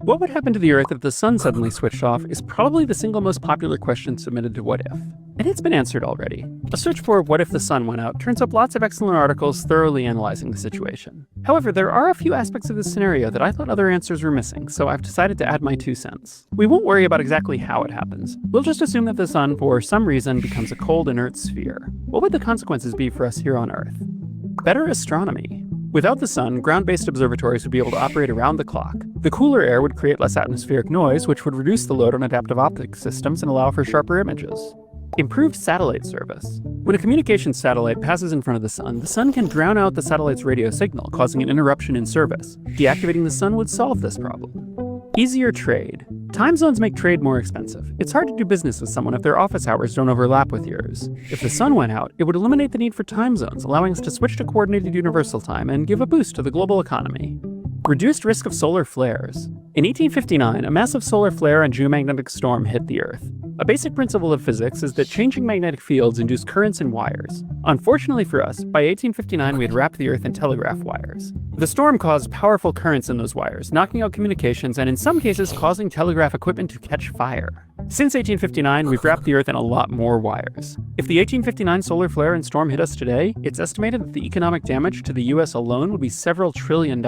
What would happen to the Earth if the sun suddenly switched off is probably the single most popular question submitted to What If. And it's been answered already. A search for what if the sun went out turns up lots of excellent articles thoroughly analyzing the situation. However, there are a few aspects of this scenario that I thought other answers were missing, so I've decided to add my 2 cents. We won't worry about exactly how it happens. We'll just assume that the sun, for some reason, becomes a cold, inert sphere. What would the consequences be for us here on Earth? Better astronomy. Without the sun, ground-based observatories would be able to operate around the clock. The cooler air would create less atmospheric noise, which would reduce the load on adaptive optics systems and allow for sharper images. Improved satellite service. When a communications satellite passes in front of the sun can drown out the satellite's radio signal, causing an interruption in service. Deactivating the sun would solve this problem. Easier trade. Time zones make trade more expensive. It's hard to do business with someone if their office hours don't overlap with yours. If the sun went out, it would eliminate the need for time zones, allowing us to switch to coordinated universal time and give a boost to the global economy. Reduced risk of solar flares. In 1859, a massive solar flare and geomagnetic storm hit the Earth. A basic principle of physics is that changing magnetic fields induce currents in wires. Unfortunately for us, by 1859 we had wrapped the Earth in telegraph wires. The storm caused powerful currents in those wires, knocking out communications and in some cases causing telegraph equipment to catch fire. Since 1859, we've wrapped the Earth in a lot more wires. If the 1859 solar flare and storm hit us today, it's estimated that the economic damage to the US alone would be several $trillion,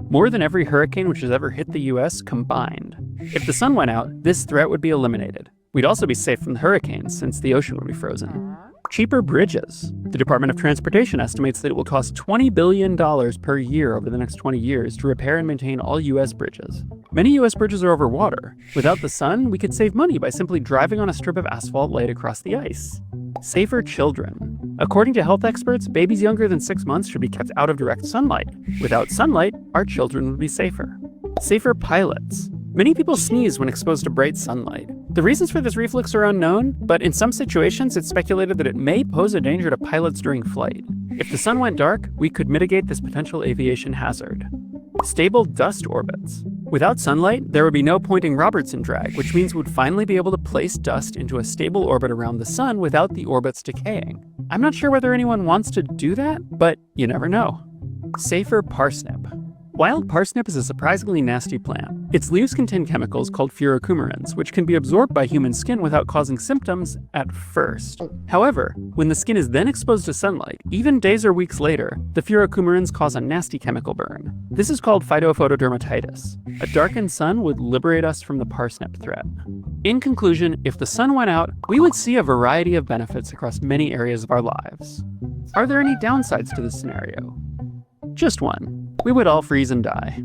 more than every hurricane which has ever hit the US combined. If the sun went out, this threat would be eliminated. We'd also be safe from the hurricanes, since the ocean would be frozen. Cheaper bridges. The Department of Transportation estimates that it will cost $20 billion per year over the next 20 years to repair and maintain all US bridges. Many US bridges are over water. Without the sun, we could save money by simply driving on a strip of asphalt laid across the ice. Safer children. According to health experts, babies younger than 6 months should be kept out of direct sunlight. Without sunlight, our children would be safer. Safer pilots. Many people sneeze when exposed to bright sunlight. The reasons for this reflex are unknown, but in some situations it's speculated that it may pose a danger to pilots during flight. If the sun went dark, we could mitigate this potential aviation hazard. Stable dust orbits. Without sunlight, there would be no Poynting-Robertson drag, which means we'd finally be able to place dust into a stable orbit around the sun without the orbits decaying. I'm not sure whether anyone wants to do that, but you never know. Safer parsnip. Wild parsnip is a surprisingly nasty plant. Its leaves contain chemicals called furocoumarins, which can be absorbed by human skin without causing symptoms at first. However, when the skin is then exposed to sunlight, even days or weeks later, the furocoumarins cause a nasty chemical burn. This is called phytophotodermatitis. A darkened sun would liberate us from the parsnip threat. In conclusion, if the sun went out, we would see a variety of benefits across many areas of our lives. Are there any downsides to this scenario? Just one. We would all freeze and die.